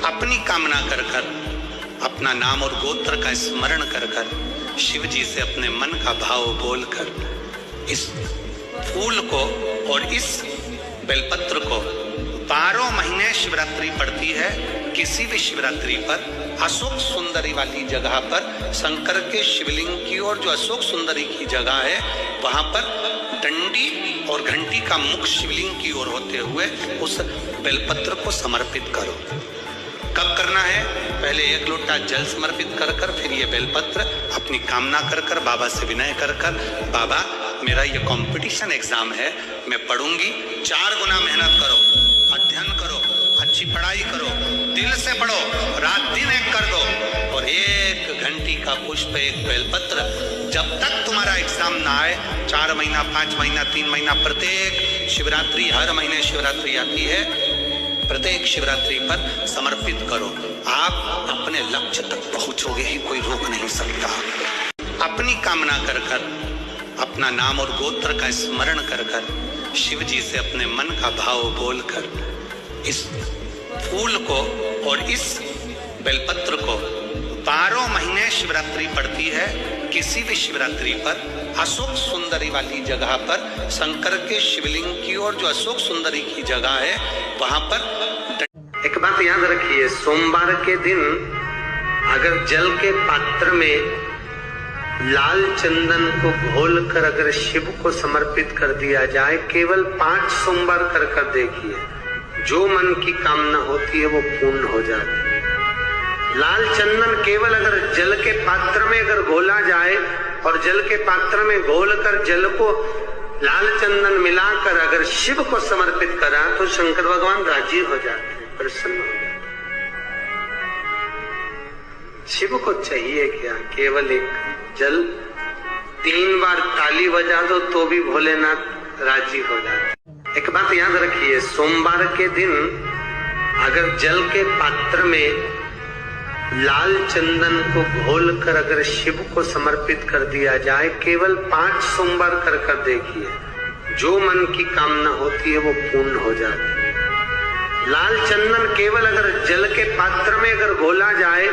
अपनी कामना कर कर, अपना नाम और गोत्र का स्मरण कर कर, शिव जी से अपने मन का भाव बोलकर इस फूल को और इस बेलपत्र को 12 महीने शिवरात्रि पड़ती है। किसी भी शिवरात्रि पर अशोक सुंदरी वाली जगह पर शंकर के शिवलिंग की ओर जो अशोक सुंदरी की जगह है वहां पर डंडी और घंटी का मुख शिवलिंग की ओर होते हुए उस बेलपत्र को समर्पित करो। कब करना है? पहले 1 लोटा जल समर्पित कर कर फिर ये बेलपत्र अपनी कामना कर कर बाबा से विनय कर कर, बाबा मेरा ये कंपटीशन एग्जाम है, मैं पढ़ूंगी, 4 गुना मेहनत करो, अध्ययन करो, अच्छी पढ़ाई करो, दिल से पढ़ो, रात दिन एक कर दो और 1 घंटी का पुष्प, 1 बेलपत्र, जब तक तुम्हारा एग्जाम ना आए, 4 महीना, 5 महीना, 3 महीना, प्रत्येक शिवरात्रि, हर महीने शिवरात्रि आती है, प्रत्येक शिवरात्रि पर समर्पित करो। आप अपने लक्ष्य तक पहुंचोगे ही, कोई रोक नहीं सकता। अपनी कामना कर कर, अपना नाम और गोत्र का स्मरण कर कर, शिव जी से अपने मन का भाव बोलकर इस फूल को और इस बेलपत्र को 12 महीने शिवरात्रि पड़ती है। किसी भी शिवरात्रि पर अशोक सुंदरी वाली जगह पर शंकर के शिवलिंग की ओर जो अशोक सुंदरी की जगह है वहां पर एक बात याद रखिए, सोमवार के दिन अगर जल के पात्र में लाल चंदन को घोलकर अगर शिव को समर्पित कर दिया जाए, केवल 5 सोमवार कर कर देखिए, जो मन की कामना होती है वो पूर्ण हो जाती है। लाल चंदन केवल अगर जल के पात्र में अगर घोला जाए और जल के पात्र में घोलकर जल को लाल चंदन मिलाकर अगर शिव को समर्पित करा तो शंकर भगवान राजी हो जाते हैं, प्रसन्न हो जाते हैं। शिव को चाहिए क्या? केवल एक जल, 3 बार ताली बजा दो तो भी भोलेनाथ राजी हो जाते। एक बात याद रखिए, सोमवार के दिन अगर जल के पात्र में लाल चंदन को घोलकर अगर शिव को समर्पित कर दिया जाए, केवल 5 सोमवार कर कर देखिए, जो मन की कामना होती है वो पूर्ण हो जाती है। लाल चंदन केवल अगर जल के पात्र में अगर घोला जाए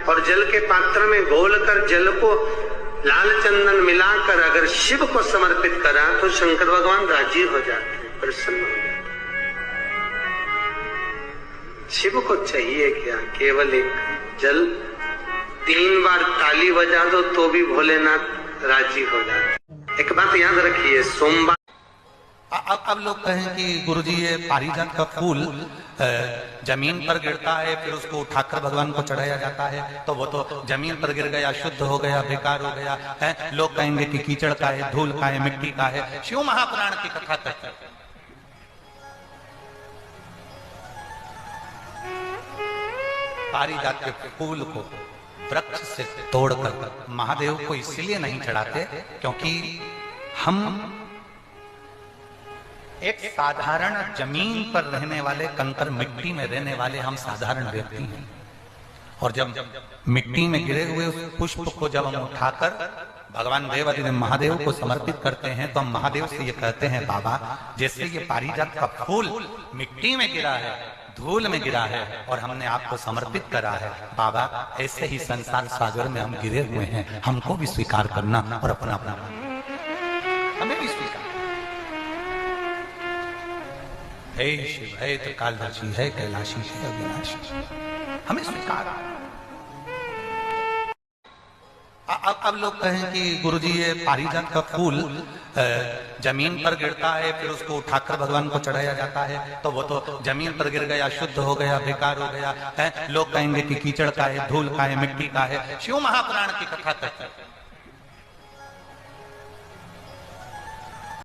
और जल के पात्र में घोलकर जल को लाल चंदन मिलाकर अगर शिव को समर्पित करा तो शंकर भगवान राजी हो जाते हैं, प्रसन्न हो जाते हैं। शिव को चाहिए क्या? केवल एक जल, 3 बार ताली बजा दो तो भी भोलेनाथ राजी हो जाते। एक बात याद रखिए, सोमवार अब लोग कहें कि गुरुजी ये पारिजात का फूल जमीन पर गिरता है फिर उसको उठाकर भगवान को चढ़ाया जाता है, तो वो तो जमीन पर गिर गया, शुद्ध हो गया, बेकार हो गया है। लोग कहेंगे कि कीचड़ का है, धूल का है, मिट्टी का है। शिव महापुराण की कथा कहती है पारिजात के फूल को वृक्ष से तोड़कर महादेव को इसलिए नहीं चढ़ाते क्योंकि हम एक साधारण जमीन पर रहने वाले, कंकर मिट्टी में रहने वाले हम साधारण व्यक्ति हैं, और जब मिट्टी में गिरे हुए उस पुष्प को जब हम उठाकर भगवान देवाधिदेव महादेव को समर्पित करते हैं तो हम महादेव से ये कहते हैं, बाबा जैसे ये पारिजात का फूल मिट्टी में गिरा है, धूल में गिरा है और हमने आपको समर्पित करा है, बाबा ऐसे ही संसार सागर में हम गिरे हुए हैं, हमको भी स्वीकार करना और अपना अपना हमें भी स्वीकार। हे शिव, हे तो कालदर्शी, है कैलाशी, है अविनाशी, हमें स्वीकार। अब लोग कहें कि गुरुजी ये पारिजात का फूल जमीन पर गिरता है फिर उसको उठाकर भगवान को चढ़ाया जाता है, तो वो तो जमीन पर गिर गया, शुद्ध हो गया, बेकार हो गया है। लोग कहेंगे कि कीचड़ का है, धूल का है, मिट्टी का है। शिव महापुराण की कथा कहती है